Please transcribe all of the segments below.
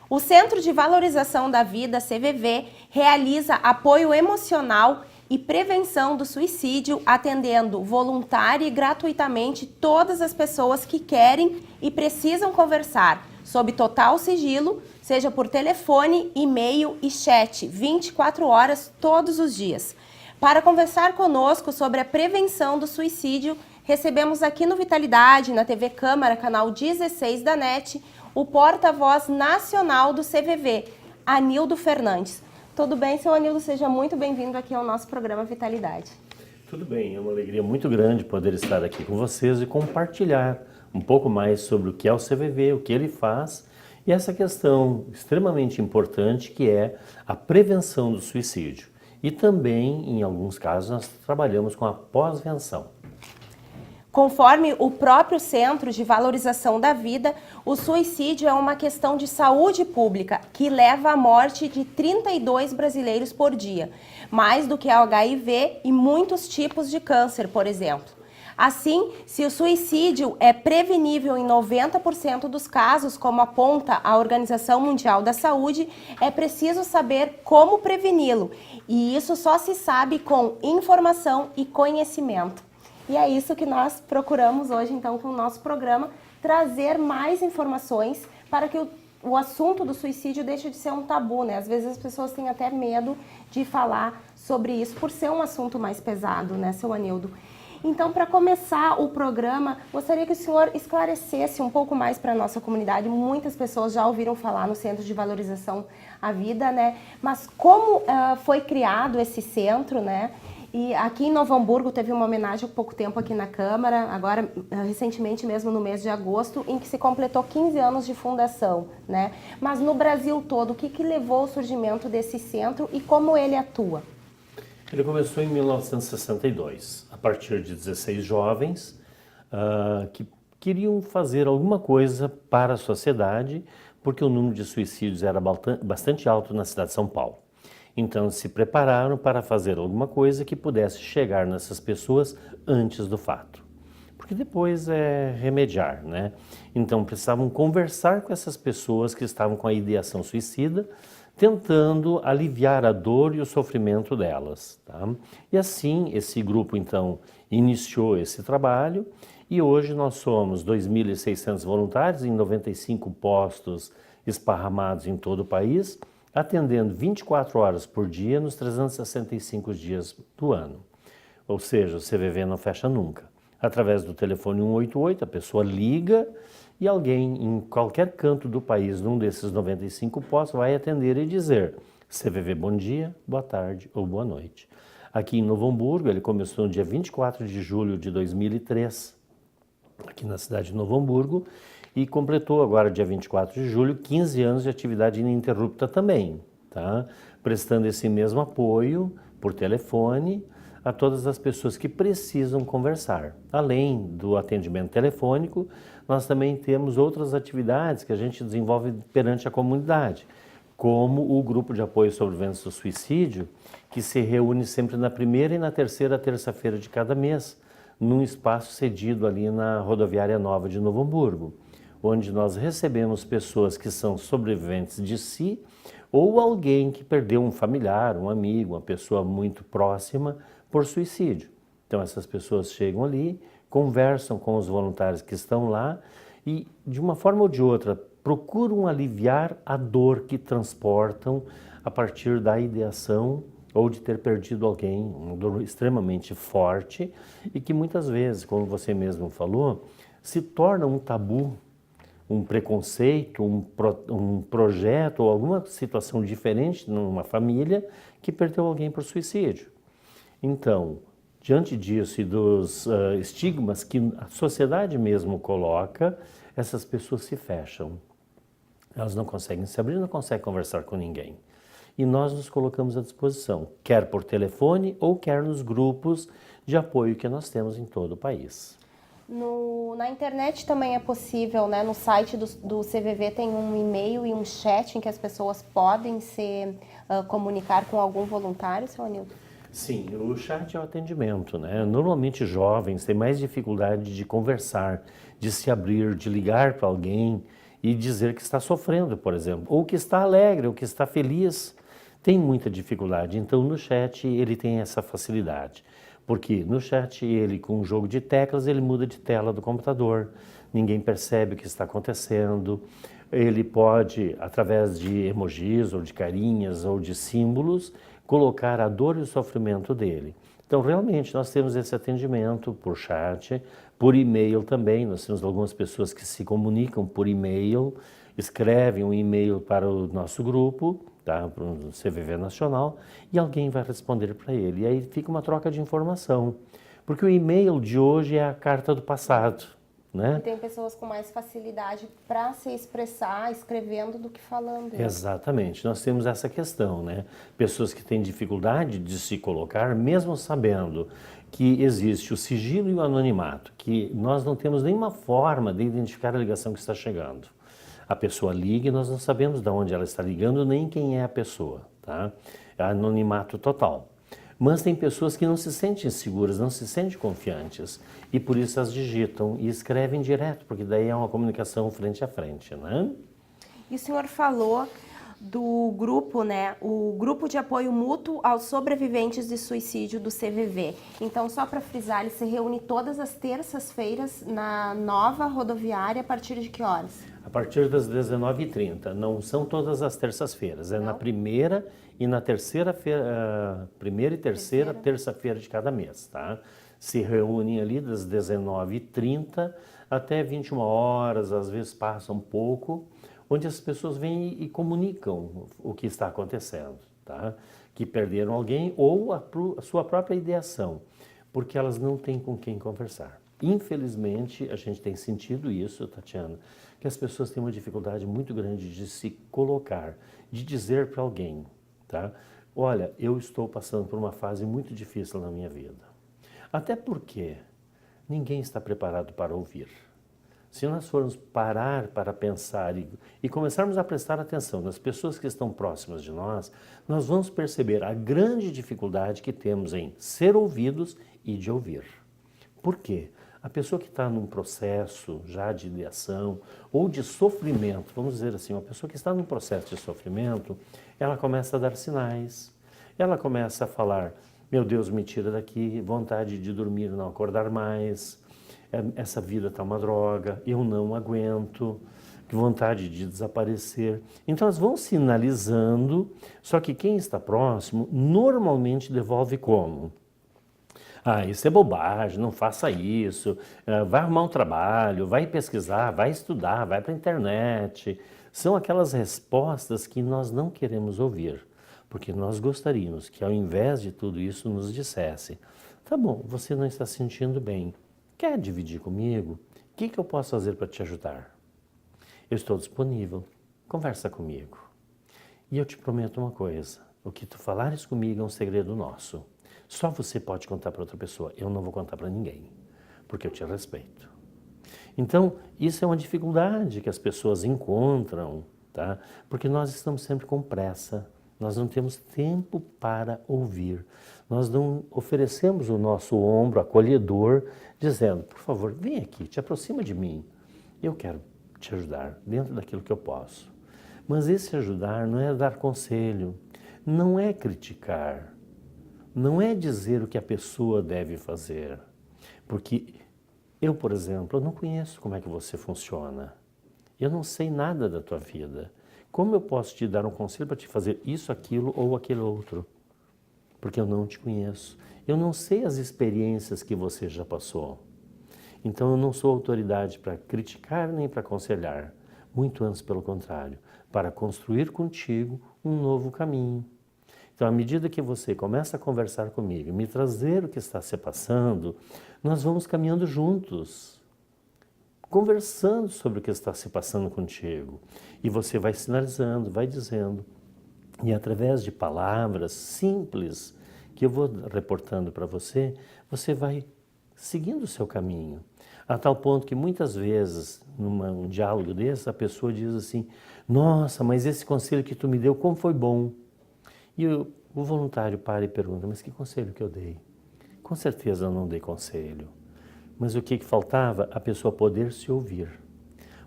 O Centro de Valorização da Vida, CVV, realiza apoio emocional e prevenção do suicídio, atendendo voluntária e gratuitamente todas as pessoas que querem e precisam conversar, sob total sigilo, seja por telefone, e-mail e chat, 24 horas todos os dias. Para conversar conosco sobre a prevenção do suicídio, recebemos aqui no Vitalidade, na TV Câmara, canal 16 da NET, o porta-voz nacional do CVV, Anildo Fernandes. Tudo bem, seu Anildo? Seja muito bem-vindo aqui ao nosso programa Vitalidade. Tudo bem, é uma alegria muito grande poder estar aqui com vocês e compartilhar um pouco mais sobre o que é o CVV, o que ele faz e essa questão extremamente importante que é a prevenção do suicídio. E também, em alguns casos, nós trabalhamos com a pós-venção. Conforme o próprio Centro de Valorização da Vida, o suicídio é uma questão de saúde pública que leva à morte de 32 brasileiros por dia, mais do que o HIV e muitos tipos de câncer, por exemplo. Assim, se o suicídio é prevenível em 90% dos casos, como aponta a Organização Mundial da Saúde, é preciso saber como preveni-lo, e isso só se sabe com informação e conhecimento. E é isso que nós procuramos hoje, então, com o nosso programa, trazer mais informações para que o assunto do suicídio deixe de ser um tabu, né? Às vezes as pessoas têm até medo de falar sobre isso, por ser um assunto mais pesado, né, seu Anildo? Então, para começar o programa, gostaria que o senhor esclarecesse um pouco mais para a nossa comunidade. Muitas pessoas já ouviram falar no Centro de Valorização à Vida, né? Mas como foi criado esse centro, né? E aqui em Novo Hamburgo teve uma homenagem há pouco tempo aqui na Câmara, agora recentemente mesmo no mês de agosto, em que se completou 15 anos de fundação, né? Mas no Brasil todo, o que levou ao surgimento desse centro e como ele atua? Ele começou em 1962, a partir de 16 jovens que queriam fazer alguma coisa para a sociedade, porque o número de suicídios era bastante alto na cidade de São Paulo. Então se prepararam para fazer alguma coisa que pudesse chegar nessas pessoas antes do fato. Porque depois é remediar, né? Então precisavam conversar com essas pessoas que estavam com a ideação suicida, tentando aliviar a dor e o sofrimento delas, tá? E assim esse grupo então iniciou esse trabalho e hoje nós somos 2.600 voluntários em 95 postos esparramados em todo o país, atendendo 24 horas por dia nos 365 dias do ano. Ou seja, o CVV não fecha nunca. Através do telefone 188, a pessoa liga e alguém em qualquer canto do país, num desses 95 postos, vai atender e dizer CVV bom dia, boa tarde ou boa noite. Aqui em Novo Hamburgo, ele começou no dia 24 de julho de 2003, aqui na cidade de Novo Hamburgo, e completou agora, dia 24 de julho, 15 anos de atividade ininterrupta também, tá? Prestando esse mesmo apoio por telefone a todas as pessoas que precisam conversar. Além do atendimento telefônico, nós também temos outras atividades que a gente desenvolve perante a comunidade, como o Grupo de Apoio Sobreviventes do Suicídio, que se reúne sempre na primeira e na terceira terça-feira de cada mês, num espaço cedido ali na Rodoviária Nova de Novo Hamburgo, onde nós recebemos pessoas que são sobreviventes de si ou alguém que perdeu um familiar, um amigo, uma pessoa muito próxima por suicídio. Então essas pessoas chegam ali, conversam com os voluntários que estão lá e, de uma forma ou de outra, procuram aliviar a dor que transportam a partir da ideação ou de ter perdido alguém, uma dor extremamente forte e que muitas vezes, como você mesmo falou, se torna um tabu, um preconceito, um projeto ou alguma situação diferente numa família que perdeu alguém por suicídio. Então, diante disso e dos estigmas que a sociedade mesmo coloca, essas pessoas se fecham. Elas não conseguem se abrir, não conseguem conversar com ninguém. E nós nos colocamos à disposição, quer por telefone ou quer nos grupos de apoio que nós temos em todo o país. Na internet também é possível, né? No site do CVV tem um e-mail e um chat em que as pessoas podem se comunicar com algum voluntário, seu Anildo? Sim, o chat é o atendimento, né? Normalmente jovens têm mais dificuldade de conversar, de se abrir, de ligar para alguém e dizer que está sofrendo, por exemplo, ou que está alegre, ou que está feliz. Tem muita dificuldade. Então no chat ele tem essa facilidade. Porque no chat ele, com um jogo de teclas, ele muda de tela do computador. Ninguém percebe o que está acontecendo. Ele pode, através de emojis, ou de carinhas, ou de símbolos, colocar a dor e o sofrimento dele. Então, realmente, nós temos esse atendimento por chat, por e-mail também. Nós temos algumas pessoas que se comunicam por e-mail, escrevem um e-mail para o nosso grupo, tá, para o CVV Nacional, e alguém vai responder para ele. E aí fica uma troca de informação. Porque o e-mail de hoje é a carta do passado, né? E tem pessoas com mais facilidade para se expressar escrevendo do que falando. Né? Exatamente, nós temos essa questão, né? Pessoas que têm dificuldade de se colocar, mesmo sabendo que existe o sigilo e o anonimato, que nós não temos nenhuma forma de identificar a ligação que está chegando. A pessoa liga e nós não sabemos de onde ela está ligando, nem quem é a pessoa, tá? É anonimato total. Mas tem pessoas que não se sentem seguras, não se sentem confiantes e por isso elas digitam e escrevem direto, porque daí é uma comunicação frente a frente, né? E o senhor falou do grupo, né? O Grupo de Apoio Mútuo aos Sobreviventes de Suicídio do CVV. Então, só para frisar, ele se reúne todas as terças-feiras na nova rodoviária a partir de que horas? A partir das 19h30. Não são todas as terças-feiras, é na primeira e na terceira-feira, primeira e terceira terça-feira de cada mês, tá? Se reúnem ali das 19h30 até 21 horas, às vezes passa um pouco, onde as pessoas vêm e comunicam o que está acontecendo, tá? Que perderam alguém ou a sua própria ideação, porque elas não têm com quem conversar. Infelizmente, a gente tem sentido isso, Tatiana, que as pessoas têm uma dificuldade muito grande de se colocar, de dizer para alguém, tá? Olha, eu estou passando por uma fase muito difícil na minha vida. Até porque ninguém está preparado para ouvir. Se nós formos parar para pensar e começarmos a prestar atenção nas pessoas que estão próximas de nós, nós vamos perceber a grande dificuldade que temos em ser ouvidos e de ouvir. Por quê? A pessoa que está num processo já de ideação ou de sofrimento, vamos dizer assim, uma pessoa que está num processo de sofrimento, ela começa a dar sinais, ela começa a falar, meu Deus, me tira daqui, vontade de dormir, não acordar mais, essa vida está uma droga, eu não aguento, que vontade de desaparecer. Então elas vão sinalizando, só que quem está próximo normalmente devolve como? Ah, isso é bobagem, não faça isso, vai arrumar um trabalho, vai pesquisar, vai estudar, vai para a internet. São aquelas respostas que nós não queremos ouvir, porque nós gostaríamos que ao invés de tudo isso nos dissesse, tá bom, você não está se sentindo bem, quer dividir comigo? O que eu posso fazer para te ajudar? Eu estou disponível, conversa comigo. E eu te prometo uma coisa, o que tu falares comigo é um segredo nosso. Só você pode contar para outra pessoa, eu não vou contar para ninguém, porque eu te respeito. Então, isso é uma dificuldade que as pessoas encontram, tá? Porque nós estamos sempre com pressa, nós não temos tempo para ouvir. Nós não oferecemos o nosso ombro acolhedor, dizendo, por favor, vem aqui, te aproxima de mim, eu quero te ajudar dentro daquilo que eu posso. Mas esse ajudar não é dar conselho, não é criticar, não é dizer o que a pessoa deve fazer, porque eu, por exemplo, eu não conheço como é que você funciona. Eu não sei nada da tua vida. Como eu posso te dar um conselho para te fazer isso, aquilo ou aquele outro? Porque eu não te conheço. Eu não sei as experiências que você já passou. Então eu não sou autoridade para criticar nem para aconselhar. Muito antes, pelo contrário, para construir contigo um novo caminho. Então, à medida que você começa a conversar comigo, me trazer o que está se passando, nós vamos caminhando juntos, conversando sobre o que está se passando contigo. E você vai sinalizando, vai dizendo. E através de palavras simples que eu vou reportando para você, você vai seguindo o seu caminho. A tal ponto que muitas vezes, num diálogo desse, a pessoa diz assim, nossa, mas esse conselho que tu me deu, como foi bom. E o voluntário para e pergunta, mas que conselho que eu dei? Com certeza eu não dei conselho. Mas o que faltava? A pessoa poder se ouvir.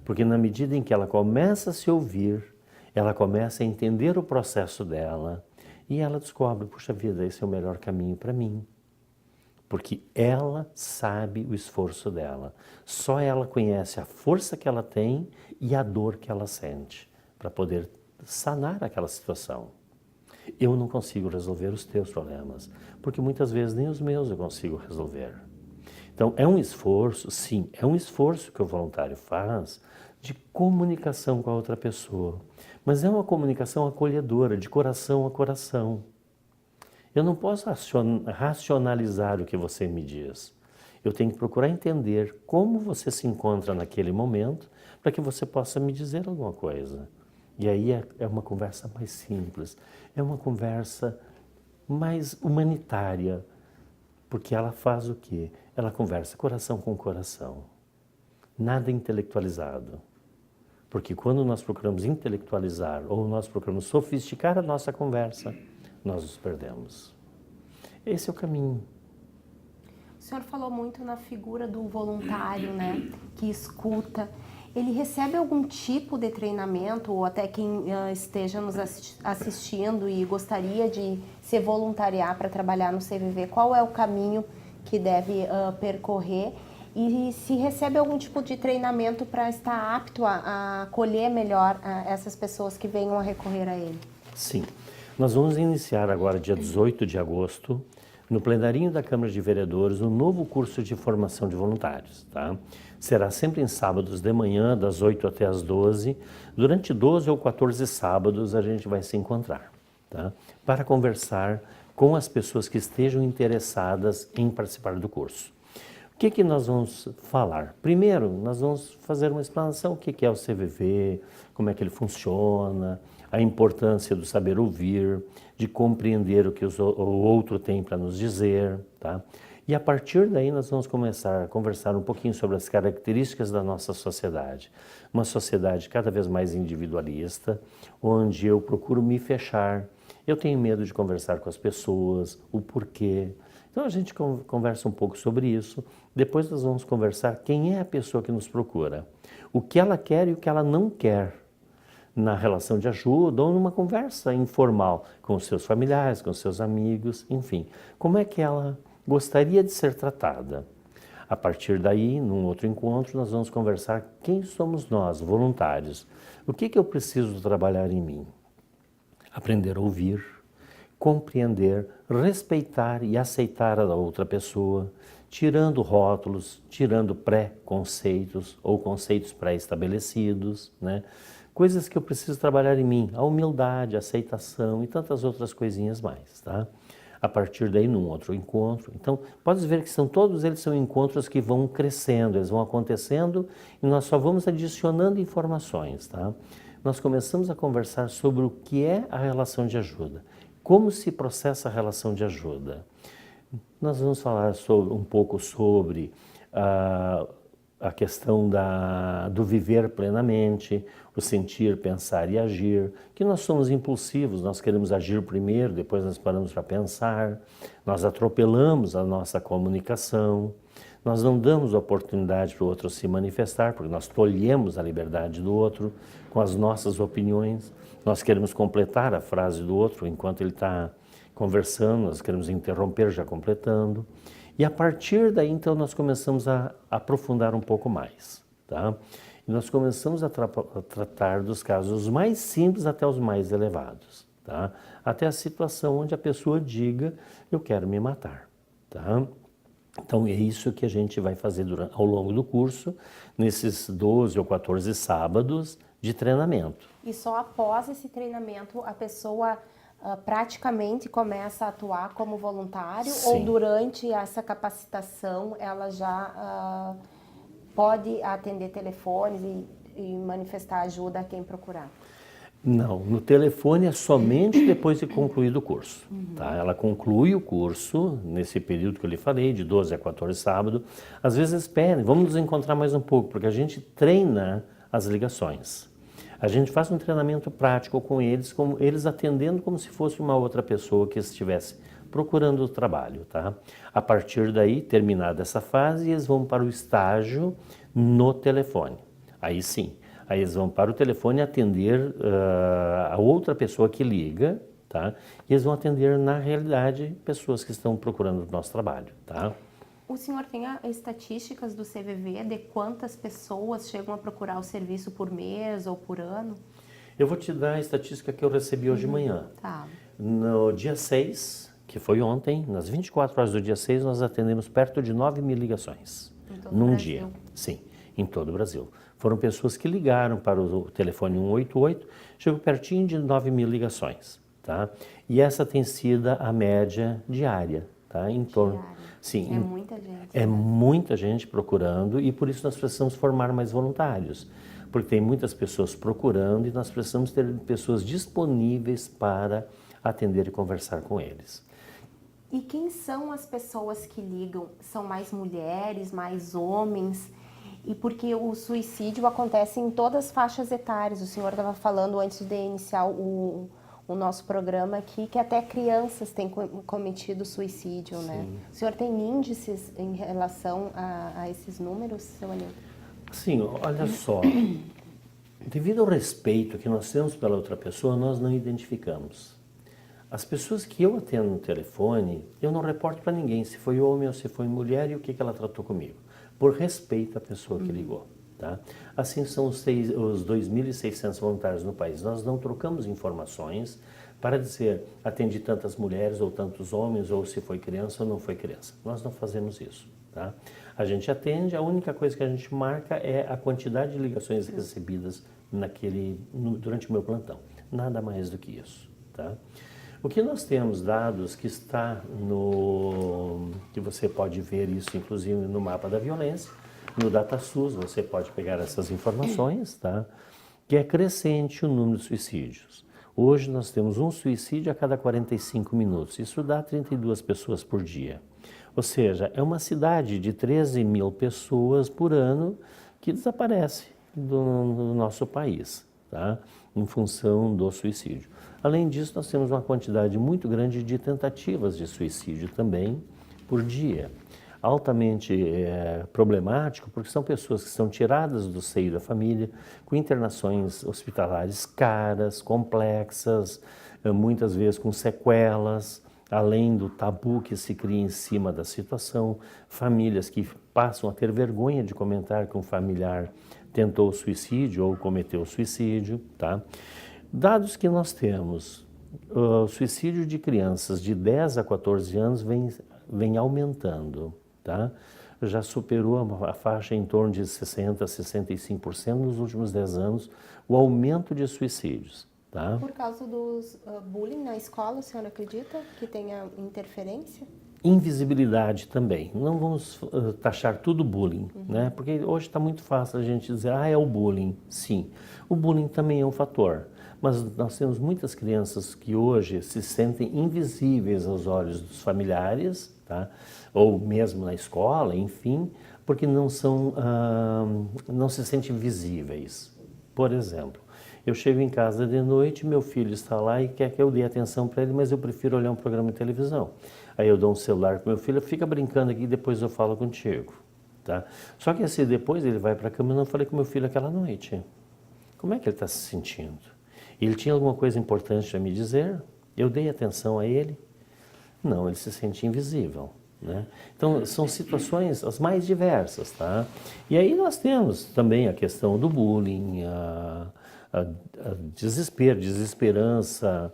Porque na medida em que ela começa a se ouvir, ela começa a entender o processo dela e ela descobre, puxa vida, esse é o melhor caminho para mim. Porque ela sabe o esforço dela. Só ela conhece a força que ela tem e a dor que ela sente para poder sanar aquela situação. Eu não consigo resolver os teus problemas, porque muitas vezes nem os meus eu consigo resolver. Então é um esforço, sim, é um esforço que o voluntário faz de comunicação com a outra pessoa, mas é uma comunicação acolhedora, de coração a coração. Eu não posso racionalizar o que você me diz. Eu tenho que procurar entender como você se encontra naquele momento para que você possa me dizer alguma coisa. E aí é uma conversa mais simples, é uma conversa mais humanitária, porque ela faz o quê? Ela conversa coração com coração, nada intelectualizado. Porque quando nós procuramos intelectualizar ou nós procuramos sofisticar a nossa conversa, nós nos perdemos. Esse é o caminho. O senhor falou muito na figura do voluntário, né, que escuta. Ele recebe algum tipo de treinamento, ou até quem esteja nos assistindo e gostaria de se voluntariar para trabalhar no CVV, qual é o caminho que deve percorrer? E se recebe algum tipo de treinamento para estar apto a acolher melhor essas pessoas que venham a recorrer a ele? Sim. Nós vamos iniciar agora, dia 18 de agosto, no plenarinho da Câmara de Vereadores, um novo curso de formação de voluntários. Tá? Será sempre em sábados de manhã, das 8 até as 12. Durante 12 ou 14 sábados a gente vai se encontrar, tá? Para conversar com as pessoas que estejam interessadas em participar do curso. O que nós vamos falar? Primeiro, nós vamos fazer uma explanação, o que é o CVV, como é que ele funciona, a importância do saber ouvir, de compreender o que o outro tem para nos dizer, tá? E a partir daí nós vamos começar a conversar um pouquinho sobre as características da nossa sociedade. Uma sociedade cada vez mais individualista, onde eu procuro me fechar, eu tenho medo de conversar com as pessoas, o porquê. Então a gente conversa um pouco sobre isso, depois nós vamos conversar quem é a pessoa que nos procura, o que ela quer e o que ela não quer na relação de ajuda ou numa conversa informal com os seus familiares, com os seus amigos, enfim. Como é que ela gostaria de ser tratada? A partir daí, num outro encontro, nós vamos conversar quem somos nós, voluntários. O que eu preciso trabalhar em mim? Aprender a ouvir, compreender, respeitar e aceitar a outra pessoa, tirando rótulos, tirando pré-conceitos ou conceitos pré-estabelecidos, né? Coisas que eu preciso trabalhar em mim, a humildade, a aceitação e tantas outras coisinhas mais, tá? A partir daí, num outro encontro. Então, pode ver que todos eles são encontros que vão crescendo, eles vão acontecendo e nós só vamos adicionando informações, tá? Nós começamos a conversar sobre o que é a relação de ajuda, como se processa a relação de ajuda. Nós vamos falar um pouco sobre a questão do viver plenamente, o sentir, pensar e agir, que nós somos impulsivos, nós queremos agir primeiro, depois nós paramos para pensar, nós atropelamos a nossa comunicação, nós não damos oportunidade para o outro se manifestar, porque nós tolhemos a liberdade do outro com as nossas opiniões, nós queremos completar a frase do outro enquanto ele está conversando, nós queremos interromper já completando. E a partir daí, então, nós começamos a aprofundar um pouco mais, tá? E nós começamos a tratar dos casos mais simples até os mais elevados, tá? Até a situação onde a pessoa diga, eu quero me matar, tá? Então, é isso que a gente vai fazer ao longo do curso, nesses 12 ou 14 sábados de treinamento. E só após esse treinamento, a pessoa praticamente começa a atuar como voluntário? Sim. Ou durante essa capacitação ela já pode atender telefones e manifestar ajuda a quem procurar? Não, no telefone é somente depois de concluído o curso. Tá? Ela conclui o curso nesse período que eu lhe falei, de 12 a 14 sábado. Às vezes esperem, vamos nos encontrar mais um pouco, porque a gente treina as ligações. A gente faz um treinamento prático com eles, como eles atendendo como se fosse uma outra pessoa que estivesse procurando o trabalho, tá? A partir daí, terminada essa fase, eles vão para o estágio no telefone. Aí sim, aí eles vão para o telefone atender a outra pessoa que liga, tá? E eles vão atender, na realidade, pessoas que estão procurando o nosso trabalho, tá? O senhor tem estatísticas do CVV de quantas pessoas chegam a procurar o serviço por mês ou por ano? Eu vou te dar a estatística que eu recebi hoje de manhã. Tá. No dia 6, que foi ontem, nas 24 horas do dia 6, nós atendemos perto de 9.000 ligações. Em todo Num o dia. Brasil. Sim, em todo o Brasil. Foram pessoas que ligaram para o telefone 188, chegou pertinho de 9.000 ligações, tá? E essa tem sido a média diária, tá? Em torno... Diária. Sim, É muita gente. é muita gente procurando e por isso nós precisamos formar mais voluntários. Porque tem muitas pessoas procurando e nós precisamos ter pessoas disponíveis para atender e conversar com eles. E quem são as pessoas que ligam? São mais mulheres, mais homens? E porque o suicídio acontece em todas as faixas etárias. O senhor estava falando antes de iniciar o nosso programa aqui, que até crianças têm cometido suicídio, Sim. né? O senhor tem índices em relação a esses números, seu Anilton? Sim, olha só, devido ao respeito que nós temos pela outra pessoa, nós não identificamos. As pessoas que eu atendo no telefone, eu não reporto para ninguém se foi homem ou se foi mulher e o que ela tratou comigo, por respeito à pessoa que ligou. Tá? Assim são os 2.600 voluntários no país. Nós não trocamos informações para dizer atendi tantas mulheres ou tantos homens, ou se foi criança ou não foi criança. Nós não fazemos isso. Tá? A gente atende, a única coisa que a gente marca é a quantidade de ligações recebidas durante o meu plantão. Nada mais do que isso. Tá? O que nós temos dados que está que você pode ver isso inclusive no mapa da violência, no DataSUS você pode pegar essas informações, tá? Que é crescente o número de suicídios. Hoje nós temos um suicídio a cada 45 minutos, isso dá 32 pessoas por dia. Ou seja, é uma cidade de 13.000 pessoas por ano que desaparece do nosso país, tá? Em função do suicídio. Além disso, nós temos uma quantidade muito grande de tentativas de suicídio também por dia. Altamente problemático, porque são pessoas que são tiradas do seio da família, com internações hospitalares caras, complexas, muitas vezes com sequelas, além do tabu que se cria em cima da situação, famílias que passam a ter vergonha de comentar que um familiar tentou suicídio ou cometeu suicídio, tá? Dados que nós temos, o suicídio de crianças de 10 a 14 anos vem aumentando, tá? Já superou a faixa em torno de 60% a 65% nos últimos 10 anos, o aumento de suicídios. Tá? Por causa dos bullying na escola, o senhor acredita que tenha interferência? Invisibilidade também. Não vamos taxar tudo bullying, né? Porque hoje está muito fácil a gente dizer, é o bullying. Sim, o bullying também é um fator. Mas nós temos muitas crianças que hoje se sentem invisíveis aos olhos dos familiares, tá? Ou mesmo na escola, enfim, porque não se sentem visíveis. Por exemplo, eu chego em casa de noite, meu filho está lá e quer que eu dê atenção para ele, mas eu prefiro olhar um programa de televisão. Aí eu dou um celular para meu filho, fica brincando aqui e depois eu falo contigo. Tá? Só que assim, depois ele vai para a cama e não falei com meu filho aquela noite. Como é que ele está se sentindo? Ele tinha alguma coisa importante a me dizer? Eu dei atenção a ele? Não, ele se sente invisível. Né? Então, são situações as mais diversas. Tá? E aí nós temos também a questão do bullying, a desespero, desesperança,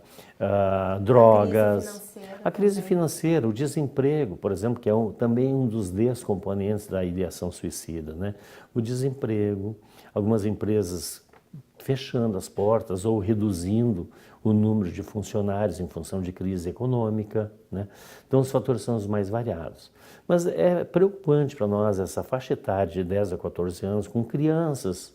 drogas, a crise financeira, o desemprego, por exemplo, que é também um dos descomponentes da ideação suicida. Né? O desemprego, algumas empresas fechando as portas ou reduzindo o número de funcionários em função de crise econômica. Né? Então, os fatores são os mais variados. Mas é preocupante para nós essa faixa etária de 10 a 14 anos com crianças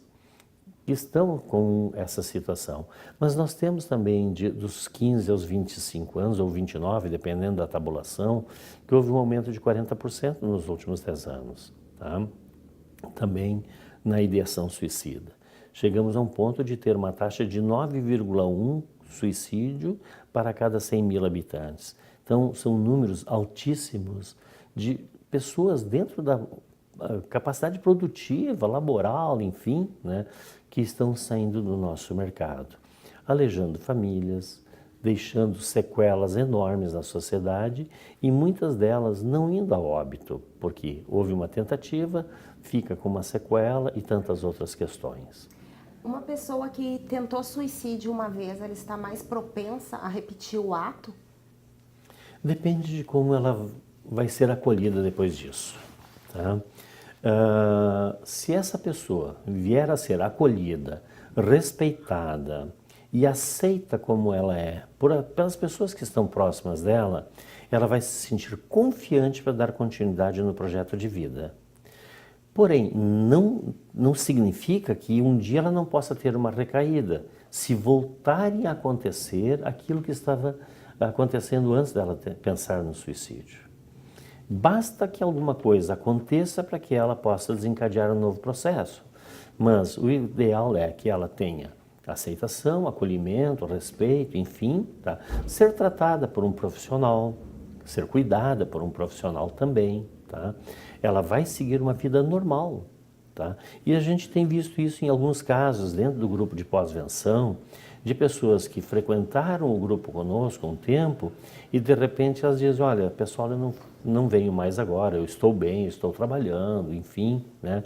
que estão com essa situação. Mas nós temos também dos 15 aos 25 anos, ou 29, dependendo da tabulação, que houve um aumento de 40% nos últimos 10 anos. Tá? Também na ideação suicida. chegamos a um ponto de ter uma taxa de 9,1 suicídio para cada 100 mil habitantes. Então, são números altíssimos de pessoas dentro da capacidade produtiva, laboral, enfim, né, que estão saindo do nosso mercado, alejando famílias, deixando sequelas enormes na sociedade e muitas delas não indo a óbito, porque houve uma tentativa, fica com uma sequela e tantas outras questões. Uma pessoa que tentou suicídio uma vez, ela está mais propensa a repetir o ato? Depende de como ela vai ser acolhida depois disso. Tá? Se essa pessoa vier a ser acolhida, respeitada e aceita como ela é pelas pessoas que estão próximas dela, ela vai se sentir confiante para dar continuidade no projeto de vida. Porém, não significa que um dia ela não possa ter uma recaída, se voltarem a acontecer aquilo que estava acontecendo antes dela pensar no suicídio. Basta que alguma coisa aconteça para que ela possa desencadear um novo processo. Mas o ideal é que ela tenha aceitação, acolhimento, respeito, enfim, tá? Ser tratada por um profissional, ser cuidada por um profissional também, tá? Ela vai seguir uma vida normal, tá? E a gente tem visto isso em alguns casos dentro do grupo de pós-venção, de pessoas que frequentaram o grupo conosco há um tempo e de repente elas dizem, olha, pessoal, eu não venho mais agora, eu estou bem, eu estou trabalhando, enfim, né?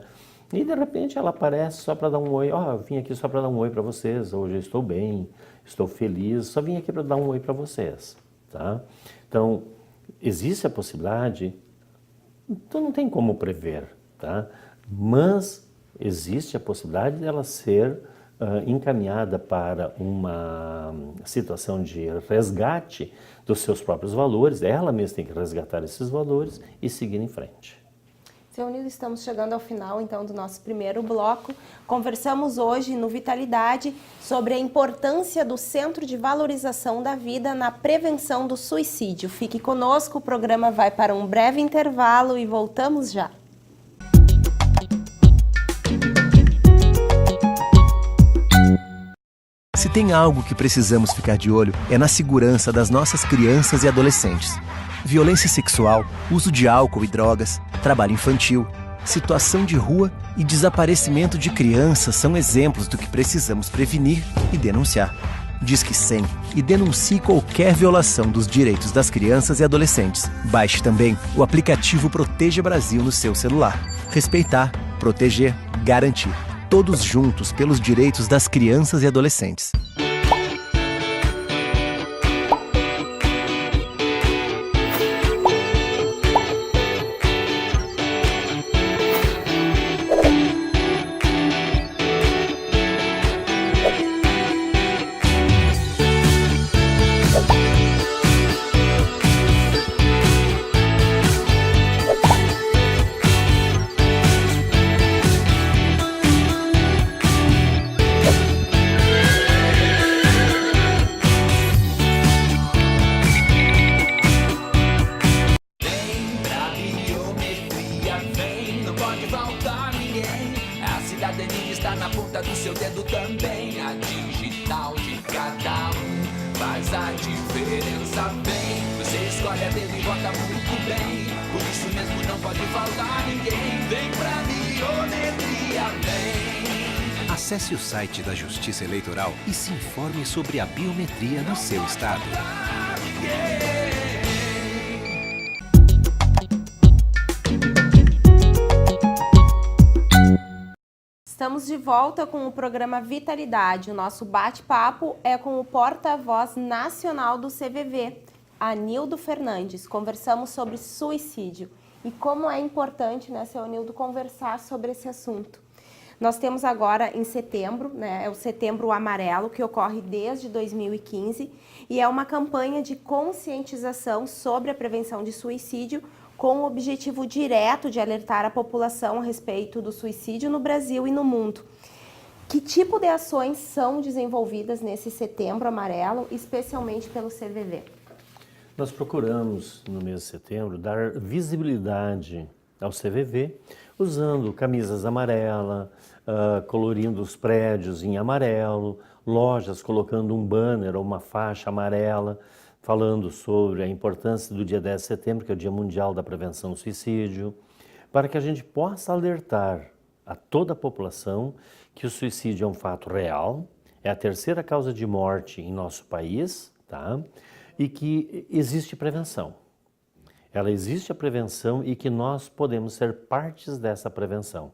E de repente ela aparece só para dar um oi, eu vim aqui só para dar um oi para vocês, hoje eu estou bem, estou feliz, só vim aqui para dar um oi para vocês, tá? Então, existe a possibilidade, então não tem como prever, tá? Mas existe a possibilidade dela ser encaminhada para uma situação de resgate dos seus próprios valores, ela mesma tem que resgatar esses valores e seguir em frente. Seu Nildo, estamos chegando ao final, então, do nosso primeiro bloco. Conversamos hoje no Vitalidade sobre a importância do Centro de Valorização da Vida na prevenção do suicídio. Fique conosco, o programa vai para um breve intervalo e voltamos já. Se tem algo que precisamos ficar de olho, é na segurança das nossas crianças e adolescentes. Violência sexual, uso de álcool e drogas, trabalho infantil, situação de rua e desaparecimento de crianças são exemplos do que precisamos prevenir e denunciar. Disque 100 e denuncie qualquer violação dos direitos das crianças e adolescentes. Baixe também o aplicativo Proteja Brasil no seu celular. Respeitar, proteger, garantir. Todos juntos pelos direitos das crianças e adolescentes. Está na ponta do seu dedo também. A digital de cada um faz a diferença bem. Você escolhe a dedo e vota muito bem. Por isso mesmo não pode faltar ninguém. Vem pra biometria, vem. Acesse o site da Justiça Eleitoral e se informe sobre a biometria no seu estado. Estamos de volta com o programa Vitalidade. O nosso bate-papo é com o porta-voz nacional do CVV, Anildo Fernandes. Conversamos sobre suicídio e como é importante, né, seu Anildo, conversar sobre esse assunto. Nós temos agora em setembro, né, é o Setembro Amarelo, que ocorre desde 2015 e é uma campanha de conscientização sobre a prevenção de suicídio com o objetivo direto de alertar a população a respeito do suicídio no Brasil e no mundo. Que tipo de ações são desenvolvidas nesse Setembro Amarelo, especialmente pelo CVV? Nós procuramos, no mês de setembro, dar visibilidade ao CVV, usando camisas amarelas, colorindo os prédios em amarelo, lojas colocando um banner ou uma faixa amarela, falando sobre a importância do dia 10 de setembro, que é o Dia Mundial da Prevenção do Suicídio, para que a gente possa alertar a toda a população que o suicídio é um fato real, é a terceira causa de morte em nosso país, tá? E que existe prevenção. Ela existe a prevenção e que nós podemos ser partes dessa prevenção.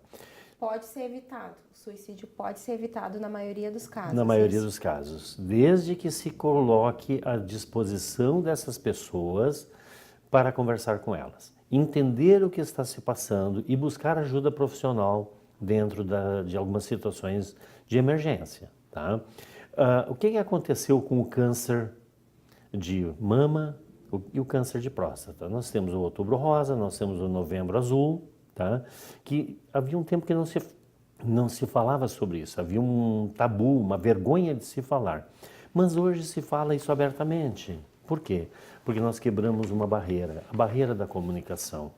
Pode ser evitado. O suicídio pode ser evitado na maioria dos casos. Na maioria dos casos. Desde que se coloque à disposição dessas pessoas para conversar com elas. Entender o que está se passando e buscar ajuda profissional dentro de algumas situações de emergência. Tá? O que aconteceu com o câncer de mama e o câncer de próstata? Nós temos o Outubro Rosa, nós temos o Novembro Azul, tá? Que havia um tempo que não se falava sobre isso, havia um tabu, uma vergonha de se falar. Mas hoje se fala isso abertamente. Por quê? Porque nós quebramos uma barreira, a barreira da comunicação.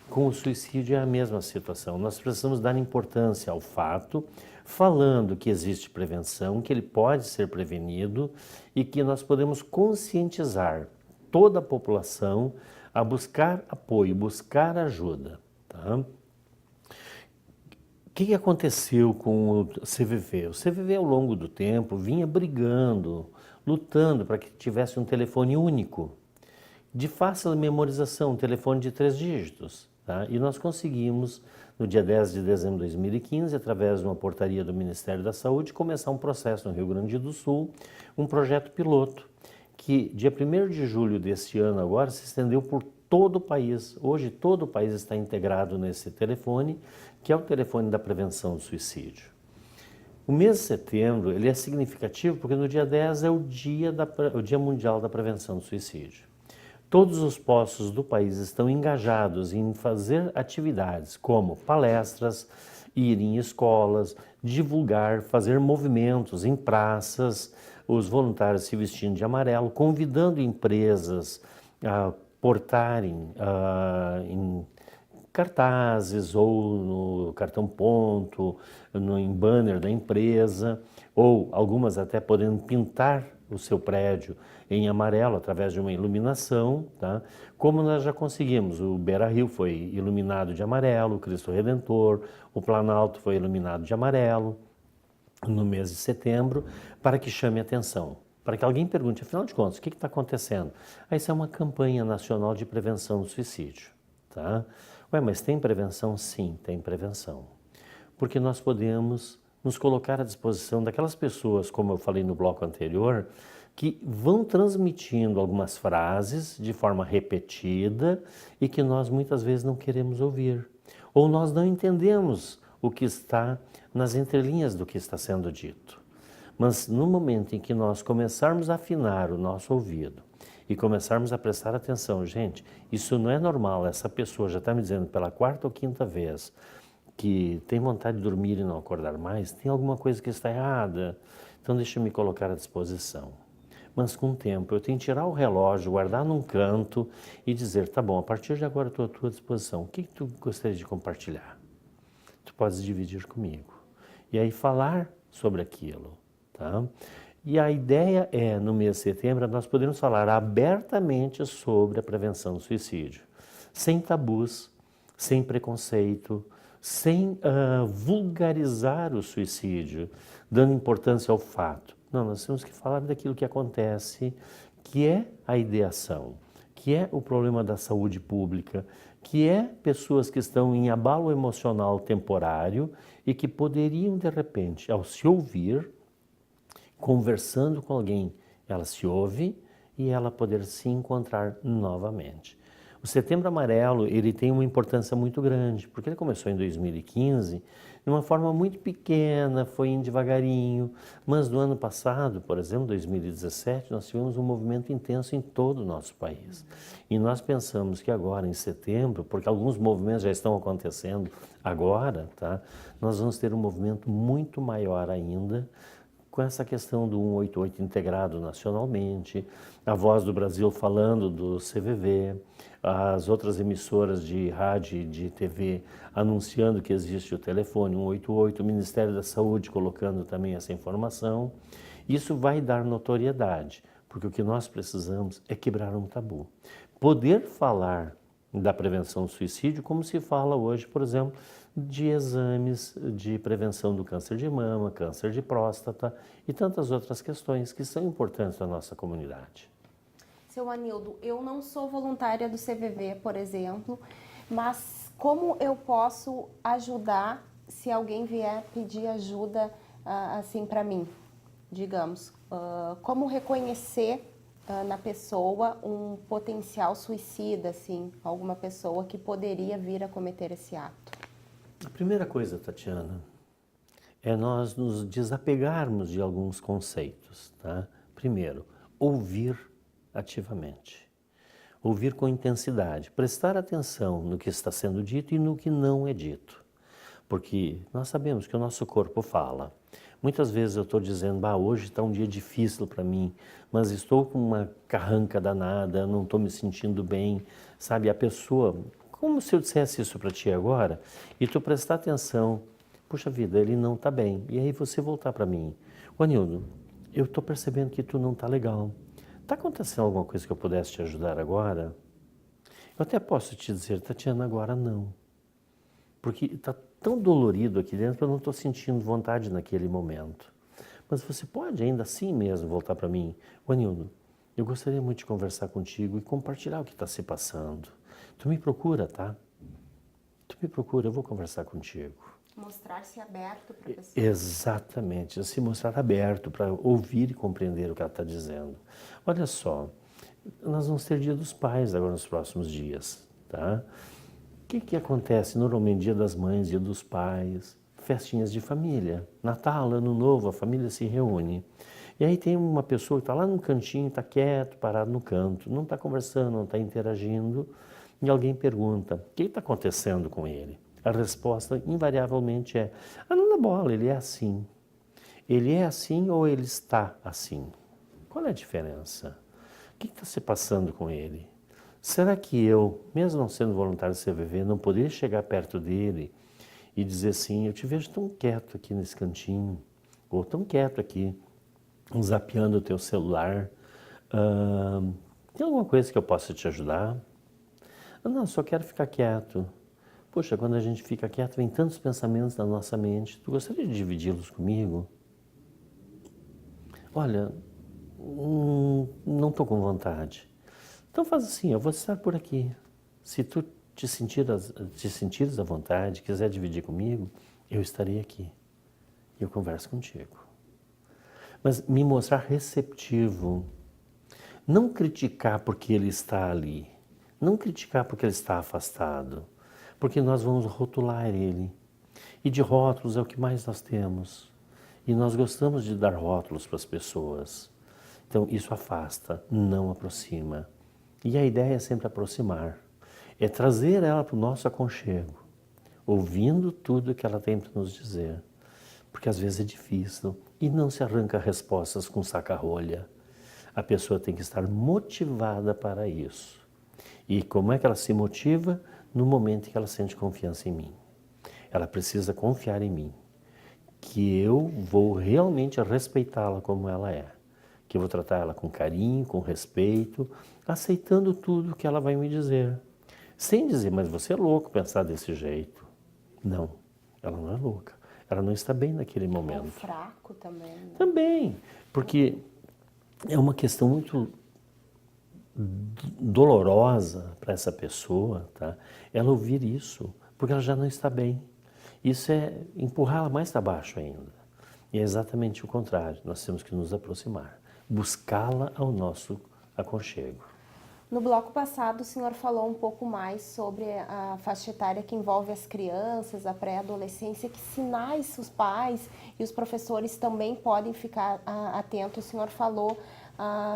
Com o suicídio é a mesma situação. Nós precisamos dar importância ao fato, falando que existe prevenção, que ele pode ser prevenido e que nós podemos conscientizar toda a população a buscar apoio, buscar ajuda. Tá? O que aconteceu com o CVV? O CVV, ao longo do tempo, vinha brigando, lutando para que tivesse um telefone único, de fácil memorização, um telefone de 3 dígitos. Tá? E nós conseguimos, no dia 10 de dezembro de 2015, através de uma portaria do Ministério da Saúde, começar um processo no Rio Grande do Sul, um projeto piloto, que dia 1º de julho deste ano agora se estendeu por todo o país. Hoje todo o país está integrado nesse telefone, que é o telefone da prevenção do suicídio. O mês de setembro ele é significativo porque no dia 10 é o Dia Mundial da Prevenção do Suicídio. Todos os postos do país estão engajados em fazer atividades como palestras, ir em escolas, divulgar, fazer movimentos em praças, os voluntários se vestindo de amarelo, convidando empresas a portarem em cartazes ou no cartão ponto, em banner da empresa, ou algumas até podendo pintar o seu prédio em amarelo através de uma iluminação, tá? Como nós já conseguimos, o Beira-Rio foi iluminado de amarelo, o Cristo Redentor, o Planalto foi iluminado de amarelo no mês de setembro, para que chame atenção, para que alguém pergunte, afinal de contas, o que está acontecendo? Isso é uma campanha nacional de prevenção do suicídio, tá? Ué, mas tem prevenção? Sim, tem prevenção, porque nós podemos nos colocar à disposição daquelas pessoas, como eu falei no bloco anterior, que vão transmitindo algumas frases de forma repetida e que nós muitas vezes não queremos ouvir. Ou nós não entendemos o que está nas entrelinhas do que está sendo dito. Mas no momento em que nós começarmos a afinar o nosso ouvido e começarmos a prestar atenção, gente, isso não é normal, essa pessoa já está me dizendo pela 4ª ou 5ª vez que tem vontade de dormir e não acordar mais, tem alguma coisa que está errada, então deixa eu me colocar à disposição. Mas com o tempo eu tenho que tirar o relógio, guardar num canto e dizer, tá bom, a partir de agora eu estou à tua disposição, o que tu gostaria de compartilhar? Tu podes dividir comigo. E aí falar sobre aquilo, tá? E a ideia é, no mês de setembro, nós podemos falar abertamente sobre a prevenção do suicídio, sem tabus, sem preconceito, sem vulgarizar o suicídio, dando importância ao fato. Não, nós temos que falar daquilo que acontece, que é a ideação, que é o problema da saúde pública, que é pessoas que estão em abalo emocional temporário e que poderiam, de repente, ao se ouvir, conversando com alguém, ela se ouve e ela poder se encontrar novamente. O Setembro Amarelo, ele tem uma importância muito grande, porque ele começou em 2015, de uma forma muito pequena, foi indo devagarinho, mas no ano passado, por exemplo, 2017, nós tivemos um movimento intenso em todo o nosso país. E nós pensamos que agora, em setembro, porque alguns movimentos já estão acontecendo agora, tá? Nós vamos ter um movimento muito maior ainda, com essa questão do 188 integrado nacionalmente, a Voz do Brasil falando do CVV, as outras emissoras de rádio e de TV anunciando que existe o telefone 188, o Ministério da Saúde colocando também essa informação. Isso vai dar notoriedade, porque o que nós precisamos é quebrar um tabu. Poder falar da prevenção do suicídio como se fala hoje, por exemplo, de exames de prevenção do câncer de mama, câncer de próstata e tantas outras questões que são importantes na nossa comunidade. Seu Anildo, eu não sou voluntária do CVV, por exemplo, mas como eu posso ajudar se alguém vier pedir ajuda assim para mim, digamos? Como reconhecer na pessoa um potencial suicida, assim, alguma pessoa que poderia vir a cometer esse ato? A primeira coisa, Tatiana, é nós nos desapegarmos de alguns conceitos, tá? Primeiro, ouvir ativamente. Ouvir com intensidade, prestar atenção no que está sendo dito e no que não é dito. Porque nós sabemos que o nosso corpo fala. Muitas vezes eu estou dizendo, hoje está um dia difícil para mim, mas estou com uma carranca danada, não estou me sentindo bem, sabe? A pessoa, como se eu dissesse isso para ti agora, e tu prestar atenção, puxa vida, ele não está bem. E aí você voltar para mim, Anildo, eu estou percebendo que tu não está legal. Está acontecendo alguma coisa que eu pudesse te ajudar agora? Eu até posso te dizer, Tatiana, agora não. Porque está tão dolorido aqui dentro que eu não estou sentindo vontade naquele momento. Mas você pode ainda assim mesmo voltar para mim. Anildo, eu gostaria muito de conversar contigo e compartilhar o que está se passando. Tu me procura, tá? Tu me procura, eu vou conversar contigo. Mostrar-se aberto para a pessoa. Exatamente, se mostrar aberto para ouvir e compreender o que ela está dizendo. Olha só, nós vamos ter Dia dos Pais agora nos próximos dias, tá? O que acontece normalmente Dia das Mães, Dia dos Pais, festinhas de família, Natal, Ano Novo, a família se reúne. E aí tem uma pessoa que está lá no cantinho, está quieto, parado no canto, não está conversando, não está interagindo, e alguém pergunta, o que está acontecendo com ele? A resposta, invariavelmente, é, não dá bola, ele é assim. Ele é assim ou ele está assim? Qual é a diferença? O que está se passando com ele? Será que eu, mesmo não sendo voluntário do CVV, não poderia chegar perto dele e dizer assim, eu te vejo tão quieto aqui nesse cantinho, ou tão quieto aqui, zapeando o teu celular, tem alguma coisa que eu possa te ajudar? Não, só quero ficar quieto. Poxa, quando a gente fica quieto, vem tantos pensamentos na nossa mente. Tu gostaria de dividi-los comigo? Olha, não estou com vontade. Então faz assim, eu vou estar por aqui. Se tu te sentires à vontade, quiser dividir comigo, eu estarei aqui. E eu converso contigo. Mas me mostrar receptivo. Não criticar porque ele está ali. Não criticar porque ele está afastado. Porque nós vamos rotular ele. E de rótulos é o que mais nós temos. E nós gostamos de dar rótulos para as pessoas. Então isso afasta, não aproxima. E a ideia é sempre aproximar. É trazer ela para o nosso aconchego, ouvindo tudo que ela tem para nos dizer. Porque às vezes é difícil e não se arranca respostas com saca-rolha. A pessoa tem que estar motivada para isso. E como é que ela se motiva? No momento em que ela sente confiança em mim. Ela precisa confiar em mim. Que eu vou realmente respeitá-la como ela é. Que eu vou tratar ela com carinho, com respeito, aceitando tudo que ela vai me dizer. Sem dizer, mas você é louco pensar desse jeito. Não, ela não é louca. Ela não está bem naquele momento. É fraco também. Né? Também, porque é uma questão muito dolorosa para essa pessoa, tá? Ela ouvir isso, porque ela já não está bem. Isso é empurrá-la mais para baixo ainda. E é exatamente o contrário, nós temos que nos aproximar, buscá-la ao nosso aconchego. No bloco passado, o senhor falou um pouco mais sobre a faixa etária que envolve as crianças, a pré-adolescência, que sinais os pais e os professores também podem ficar atentos. O senhor falou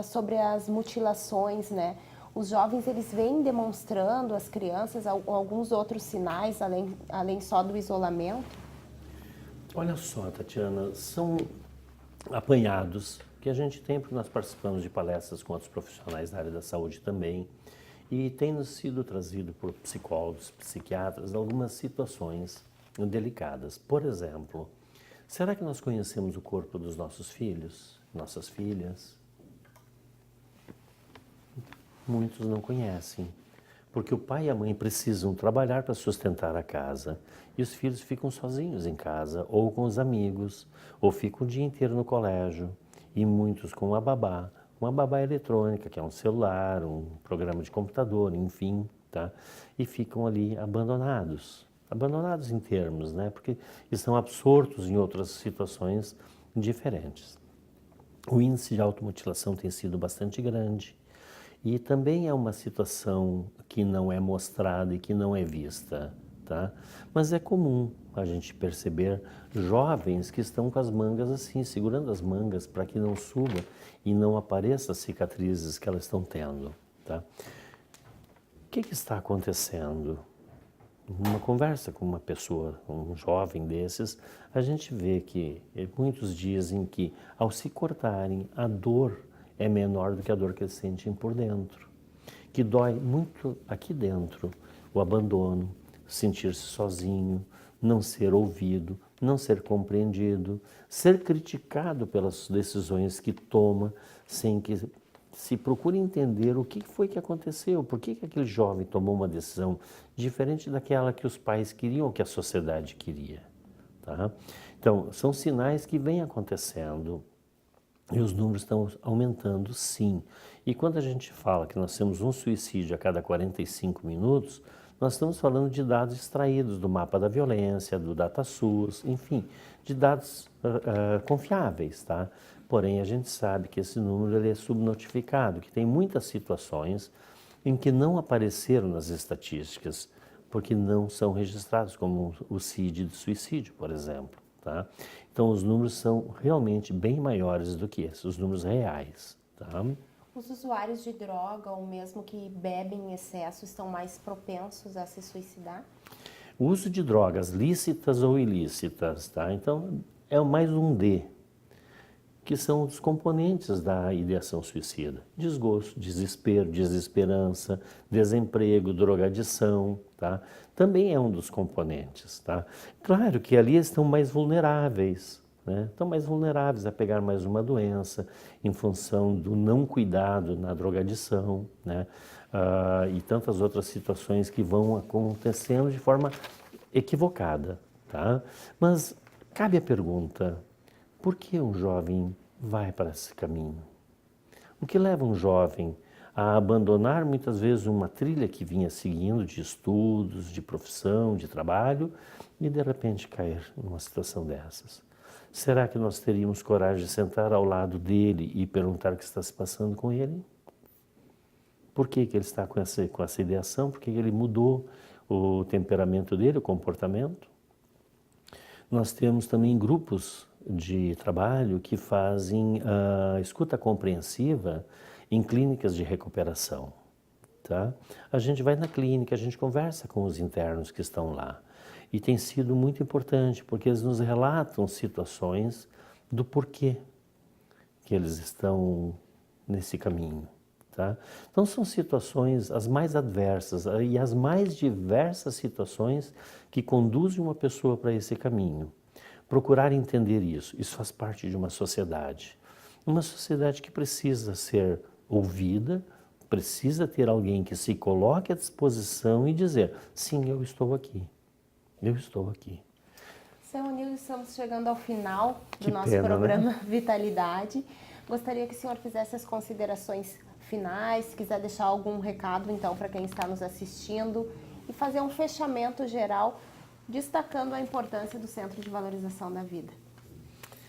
sobre as mutilações, né? Os jovens, eles vêm demonstrando às crianças alguns outros sinais, além só do isolamento? Olha só, Tatiana, são apanhados que a gente tem, porque nós participamos de palestras com outros profissionais da área da saúde também, e tem nos sido trazido por psicólogos, psiquiatras, algumas situações delicadas. Por exemplo, será que nós conhecemos o corpo dos nossos filhos, nossas filhas? Muitos não conhecem, porque o pai e a mãe precisam trabalhar para sustentar a casa e os filhos ficam sozinhos em casa, ou com os amigos, ou ficam o dia inteiro no colégio, e muitos com uma babá eletrônica, que é um celular, um programa de computador, enfim, tá? E ficam ali abandonados em termos, né? Porque estão absortos em outras situações diferentes. O índice de automutilação tem sido bastante grande e também é uma situação que não é mostrada e que não é vista, tá? Mas é comum a gente perceber jovens que estão com as mangas assim, segurando as mangas para que não suba e não apareçam as cicatrizes que elas estão tendo, tá? O que está acontecendo? Numa conversa com uma pessoa, um jovem desses, a gente vê que muitos dizem que ao se cortarem, a dor é menor do que a dor que eles sentem por dentro, que dói muito aqui dentro, o abandono, sentir-se sozinho, não ser ouvido, não ser compreendido, ser criticado pelas decisões que toma, sem que se procure entender o que foi que aconteceu, por que aquele jovem tomou uma decisão diferente daquela que os pais queriam ou que a sociedade queria, tá? Então, são sinais que vêm acontecendo e os números estão aumentando, sim. E quando a gente fala que nós temos um suicídio a cada 45 minutos, nós estamos falando de dados extraídos do mapa da violência, do DataSUS, enfim, de dados confiáveis, tá? Porém, a gente sabe que esse número ele é subnotificado, que tem muitas situações em que não apareceram nas estatísticas, porque não são registrados, como o CID de suicídio, por exemplo, tá? Então, os números são realmente bem maiores do que esses, os números reais, tá? Os usuários de droga ou mesmo que bebem em excesso estão mais propensos a se suicidar? O uso de drogas lícitas ou ilícitas, tá? Então, é mais um D, que são os componentes da ideação suicida. Desgosto, desespero, desesperança, desemprego, drogadição, tá? Também é um dos componentes, tá? Claro que ali estão mais vulneráveis, né? Estão mais vulneráveis a pegar mais uma doença em função do não cuidado na drogadição, né? E tantas outras situações que vão acontecendo de forma equivocada, tá? Mas cabe a pergunta: por que um jovem vai para esse caminho? O que leva um jovem a abandonar muitas vezes uma trilha que vinha seguindo de estudos, de profissão, de trabalho e de repente cair numa situação dessas? Será que nós teríamos coragem de sentar ao lado dele e perguntar o que está se passando com ele? Por que ele está com essa ideação? Por que ele mudou o temperamento dele, o comportamento? Nós temos também grupos de trabalho que fazem escuta compreensiva em clínicas de recuperação, tá? A gente vai na clínica, a gente conversa com os internos que estão lá e tem sido muito importante porque eles nos relatam situações do porquê que eles estão nesse caminho, tá? Então são situações as mais adversas e as mais diversas situações que conduzem uma pessoa para esse caminho. Procurar entender isso faz parte de uma sociedade que precisa ser ouvida, precisa ter alguém que se coloque à disposição e dizer, sim, eu estou aqui. Seu Nildo, estamos chegando ao final do nosso pena, programa, né? Vitalidade. Gostaria que o senhor fizesse as considerações finais, se quiser deixar algum recado, então, para quem está nos assistindo e fazer um fechamento geral, destacando a importância do Centro de Valorização da Vida.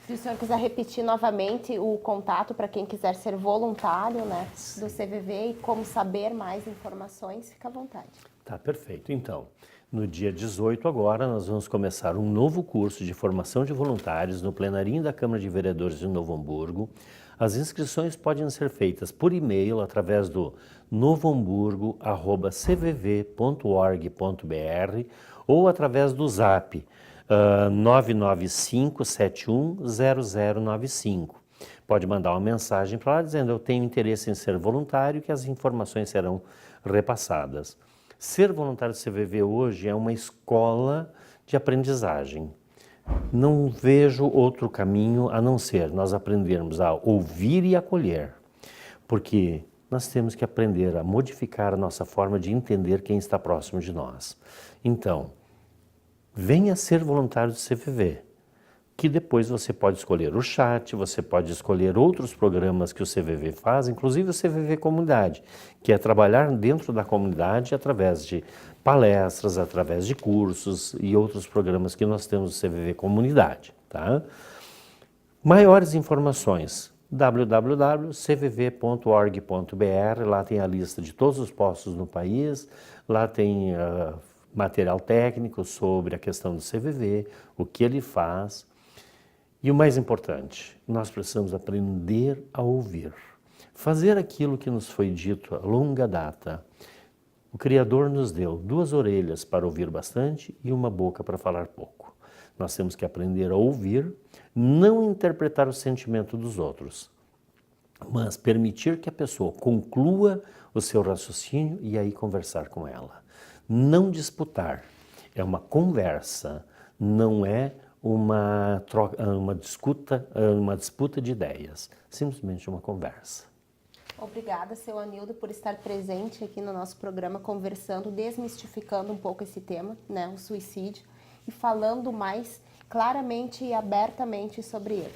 Se o senhor quiser repetir novamente o contato para quem quiser ser voluntário, né, do CVV e como saber mais informações, fica à vontade. Tá, perfeito. Então, no dia 18 agora, nós vamos começar um novo curso de formação de voluntários no plenarinho da Câmara de Vereadores de Novo Hamburgo. As inscrições podem ser feitas por e-mail através do novohamburgo@cvv.org.br ou através do Zap 995710095. Pode mandar uma mensagem para lá dizendo: eu tenho interesse em ser voluntário, que as informações serão repassadas. Ser voluntário do CVV hoje é uma escola de aprendizagem. Não vejo outro caminho a não ser nós aprendermos a ouvir e acolher, porque nós temos que aprender a modificar a nossa forma de entender quem está próximo de nós. Então, venha ser voluntário do CVV, que depois você pode escolher o chat, você pode escolher outros programas que o CVV faz, inclusive o CVV Comunidade, que é trabalhar dentro da comunidade através de palestras, através de cursos e outros programas que nós temos no CVV Comunidade. Tá? Maiores informações, www.cvv.org.br, lá tem a lista de todos os postos no país, lá tem material técnico sobre a questão do CVV, o que ele faz. E o mais importante, nós precisamos aprender a ouvir, fazer aquilo que nos foi dito a longa data. O Criador nos deu 2 orelhas para ouvir bastante e uma boca para falar pouco. Nós temos que aprender a ouvir, não interpretar o sentimento dos outros, mas permitir que a pessoa conclua o seu raciocínio e aí conversar com ela. Não disputar, é uma conversa, não é uma disputa de ideias, simplesmente uma conversa. Obrigada, seu Anildo, por estar presente aqui no nosso programa, conversando, desmistificando um pouco esse tema, né, o suicídio, e falando mais claramente e abertamente sobre ele.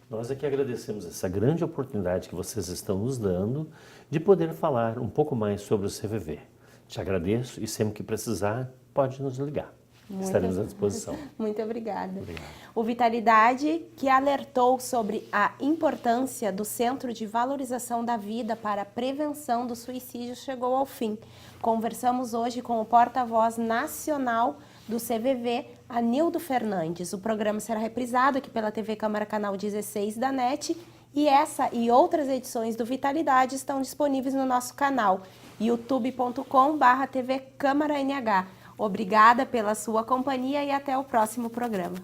Nós é que agradecemos essa grande oportunidade que vocês estão nos dando de poder falar um pouco mais sobre o CVV. Te agradeço e sempre que precisar, pode nos ligar. Estaremos à disposição. Muito obrigada. Obrigado. O Vitalidade, que alertou sobre a importância do Centro de Valorização da Vida para a Prevenção do Suicídio, chegou ao fim. Conversamos hoje com o porta-voz nacional do CVV, Anildo Fernandes. O programa será reprisado aqui pela TV Câmara Canal 16 da NET, e essa e outras edições do Vitalidade estão disponíveis no nosso canal youtube.com/TV Câmara NH. Obrigada pela sua companhia e até o próximo programa.